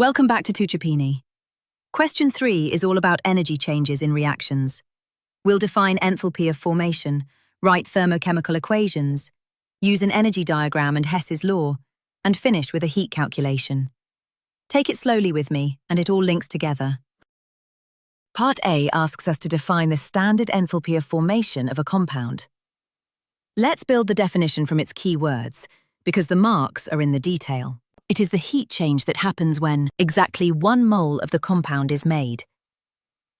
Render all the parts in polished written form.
Welcome back to Tuchopini. Question 3 is all about energy changes in reactions. We'll define enthalpy of formation, write thermochemical equations, use an energy diagram and Hess's law, and finish with a heat calculation. Take it slowly with me, and it all links together. Part A asks us to define the standard enthalpy of formation of a compound. Let's build the definition from its key words, because the marks are in the detail. It is the heat change that happens when exactly 1 mole of the compound is made.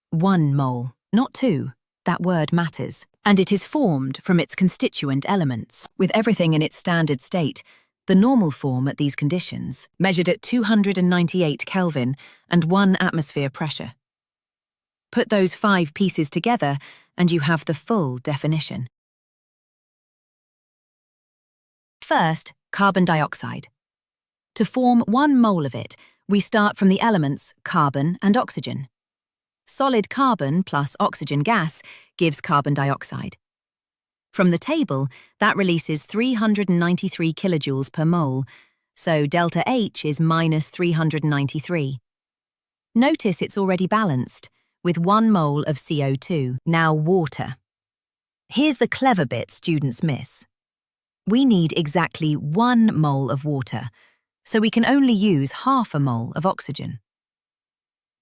1 mole, not 2. That word matters. And it is formed from its constituent elements, with everything in its standard state, the normal form at these conditions, measured at 298 Kelvin and 1 atmosphere pressure. Put those 5 pieces together and you have the full definition. First, carbon dioxide. To form 1 mole of it, we start from the elements carbon and oxygen. Solid carbon plus oxygen gas gives carbon dioxide. From the table, that releases 393 kilojoules per mole, so delta H is minus 393. Notice it's already balanced, with 1 mole of CO2. Now water. Here's the clever bit students miss. We need exactly 1 mole of water, so we can only use half a mole of oxygen.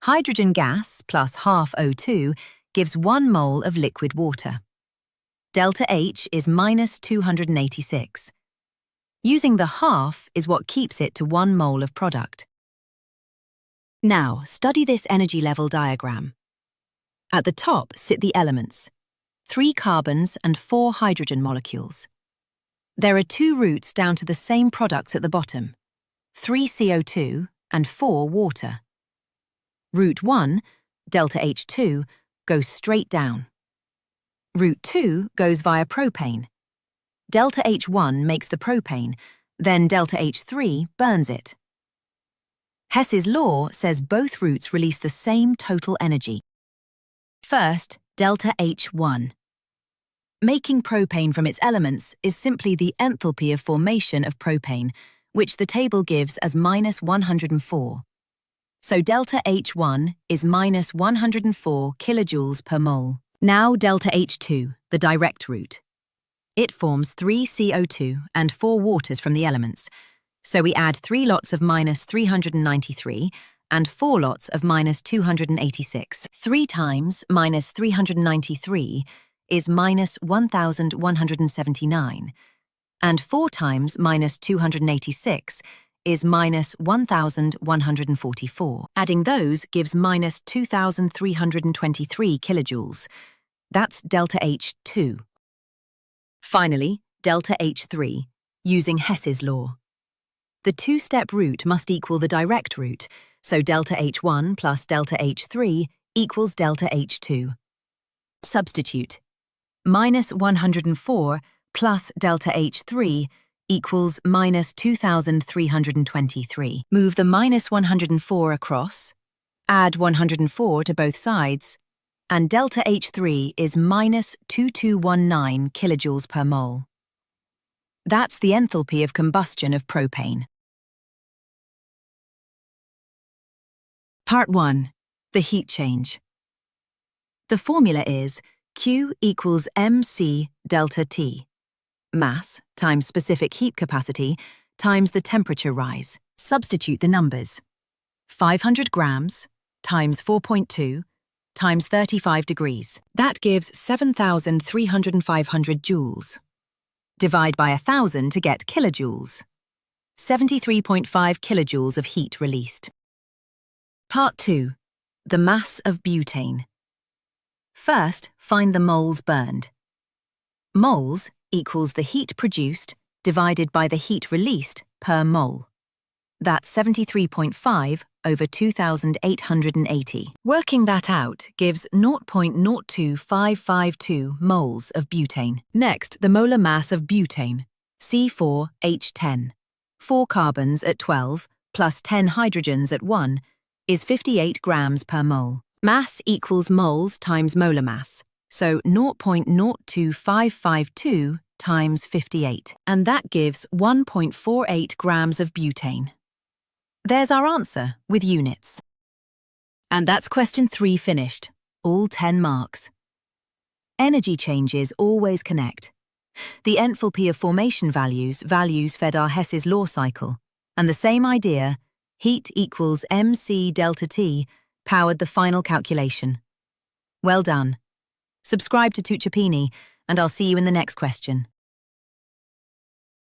Hydrogen gas plus half O2 gives 1 mole of liquid water. Delta H is minus 286. Using the half is what keeps it to 1 mole of product. Now, study this energy level diagram. At the top sit the elements, 3 carbons and 4 hydrogen molecules. There are 2 routes down to the same products at the bottom, 3 CO2 and 4 water. Route 1, delta H2, goes straight down. Route 2 goes via propane. Delta H1 makes the propane, then delta H3 burns it. Hess's law says both routes release the same total energy. First, delta H1. Making propane from its elements is simply the enthalpy of formation of propane, which the table gives as minus 104. So delta H1 is minus 104 kilojoules per mole. Now delta H2, the direct route. It forms 3 CO2 and 4 waters from the elements, so we add 3 lots of minus 393 and 4 lots of minus 286. 3 times minus 393 is minus 1,179, and 4 times minus 286 is minus 1,144. Adding those gives minus 2,323 kilojoules. That's delta H2. Finally, delta H3, using Hess's law. The 2-step route must equal the direct route, so delta H1 plus delta H3 equals delta H2. Substitute. Minus 104 plus delta H3 equals minus 2,323. Move the minus 104 across, add 104 to both sides, and delta H3 is minus 2219 kilojoules per mole. That's the enthalpy of combustion of propane. Part 1. The heat change. The formula is Q equals mc delta T. Mass times specific heat capacity times the temperature rise. Substitute the numbers. 500 grams times 4.2 times 35 degrees. That gives 7,300 joules. Divide by 1,000 to get kilojoules. 73.5 kilojoules of heat released. Part 2. The mass of butane. First, find the moles burned. Moles equals the heat produced divided by the heat released per mole. That's 73.5 over 2,880. Working that out gives 0.02552 moles of butane. Next, the molar mass of butane, C4H10. 4 carbons at 12 plus 10 hydrogens at 1 is 58 grams per mole. Mass equals moles times molar mass, so 0.02552 times 58, and that gives 1.48 grams of butane. There's our answer, with units. And that's question 3 finished, all 10 marks. Energy changes always connect. The enthalpy of formation values fed our Hess's law cycle, and the same idea, heat equals mc delta T, powered the final calculation. Well done. Subscribe to Tuchopini, and I'll see you in the next question.